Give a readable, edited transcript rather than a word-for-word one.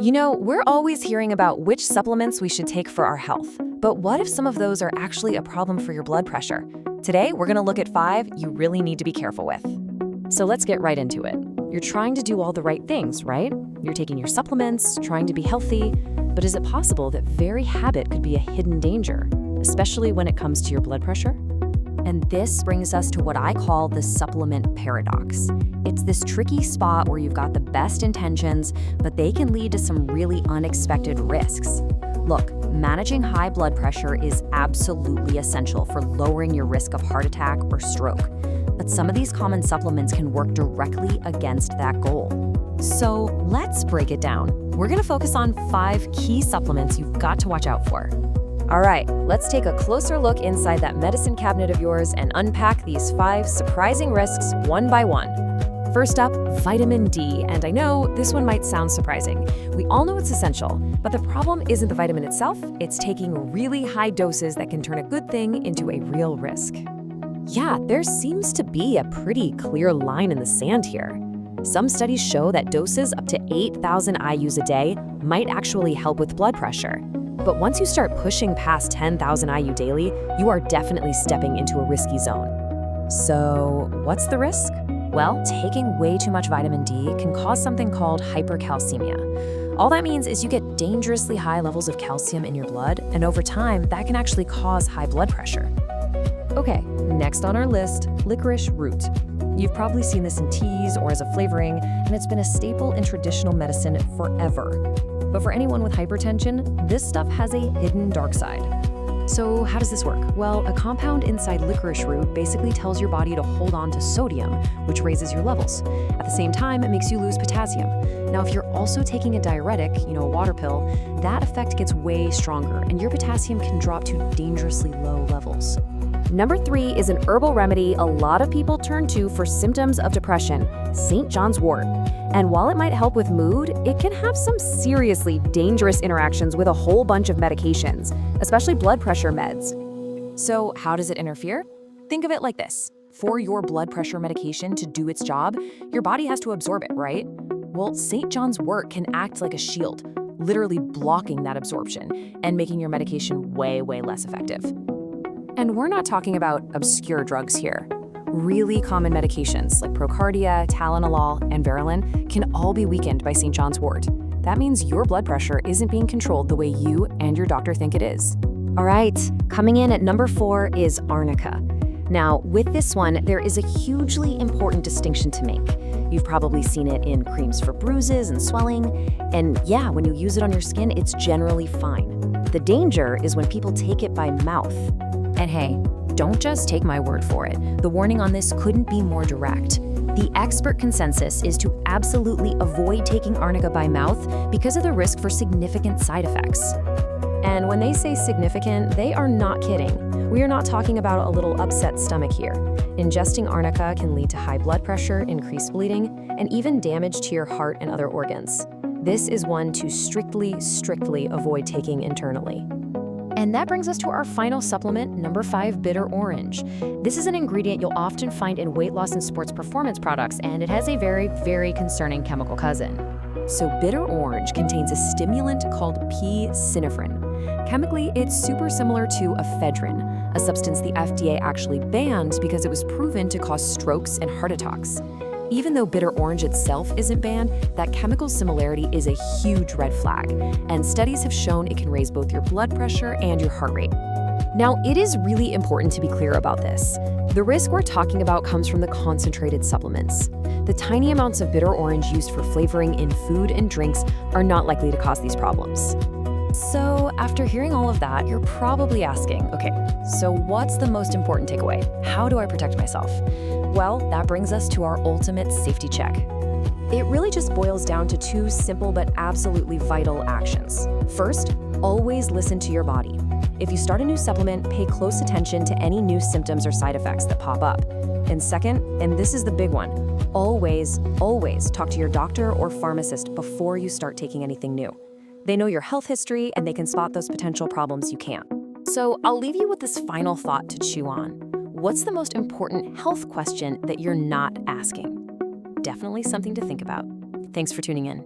You know, we're always hearing about which supplements we should take for our health. But what if some of those are actually a problem for your blood pressure? Today, we're going to look at 5 you really need to be careful with. So let's get right into it. You're trying to do all the right things, right? You're taking your supplements, trying to be healthy. But is it possible that very habit could be a hidden danger, especially when it comes to your blood pressure? And this brings us to what I call the supplement paradox. It's this tricky spot where you've got the best intentions, but they can lead to some really unexpected risks. Look, managing high blood pressure is absolutely essential for lowering your risk of heart attack or stroke. But some of these common supplements can work directly against that goal. So let's break it down. We're going to focus on 5 key supplements you've got to watch out for. All right, let's take a closer look inside that medicine cabinet of yours and unpack these 5 surprising risks one by one. First up, vitamin D. And I know this one might sound surprising. We all know it's essential, but the problem isn't the vitamin itself, it's taking really high doses that can turn a good thing into a real risk. Yeah, there seems to be a pretty clear line in the sand here. Some studies show that doses up to 8,000 IUs a day might actually help with blood pressure. But once you start pushing past 10,000 IU daily, you are definitely stepping into a risky zone. So what's the risk? Well, taking way too much vitamin D can cause something called hypercalcemia. All that means is you get dangerously high levels of calcium in your blood, and over time, that can actually cause high blood pressure. Okay, next on our list, licorice root. You've probably seen this in teas or as a flavoring, and it's been a staple in traditional medicine forever. But for anyone with hypertension, this stuff has a hidden dark side. So how does this work? Well, a compound inside licorice root basically tells your body to hold on to sodium, which raises your levels. At the same time, it makes you lose potassium. Now, if you're also taking a diuretic, a water pill, that effect gets way stronger, and your potassium can drop to dangerously low levels. Number 3 is an herbal remedy a lot of people turn to for symptoms of depression, St. John's wort. And while it might help with mood, it can have some seriously dangerous interactions with a whole bunch of medications, especially blood pressure meds. So how does it interfere? Think of it like this. For your blood pressure medication to do its job, your body has to absorb it, right? Well, St. John's wort can act like a shield, literally blocking that absorption and making your medication way, way less effective. And we're not talking about obscure drugs here. Really common medications like Procardia, Talanolol, and Verilin can all be weakened by St. John's wort. That means your blood pressure isn't being controlled the way you and your doctor think it is. All right, coming in at number 4 is arnica. Now, with this one, there is a hugely important distinction to make. You've probably seen it in creams for bruises and swelling, and yeah, when you use it on your skin, it's generally fine. The danger is when people take it by mouth. And hey, don't just take my word for it. The warning on this couldn't be more direct. The expert consensus is to absolutely avoid taking arnica by mouth because of the risk for significant side effects. And when they say significant, they are not kidding. We are not talking about a little upset stomach here. Ingesting arnica can lead to high blood pressure, increased bleeding, and even damage to your heart and other organs. This is one to strictly avoid taking internally. And that brings us to our final supplement, number 5, bitter orange. This is an ingredient you'll often find in weight loss and sports performance products, and it has a very, very concerning chemical cousin. So bitter orange contains a stimulant called P-synephrine. Chemically, it's super similar to ephedrine, a substance the FDA actually banned because it was proven to cause strokes and heart attacks. Even though bitter orange itself isn't banned, that chemical similarity is a huge red flag, and studies have shown it can raise both your blood pressure and your heart rate. Now, it is really important to be clear about this. The risk we're talking about comes from the concentrated supplements. The tiny amounts of bitter orange used for flavoring in food and drinks are not likely to cause these problems. So after hearing all of that, you're probably asking, okay, so what's the most important takeaway? How do I protect myself? Well, that brings us to our ultimate safety check. It really just boils down to 2 simple but absolutely vital actions. First, always listen to your body. If you start a new supplement, pay close attention to any new symptoms or side effects that pop up. And second, and this is the big one, always talk to your doctor or pharmacist before you start taking anything new. They know your health history and they can spot those potential problems you can't. So I'll leave you with this final thought to chew on. What's the most important health question that you're not asking? Definitely something to think about. Thanks for tuning in.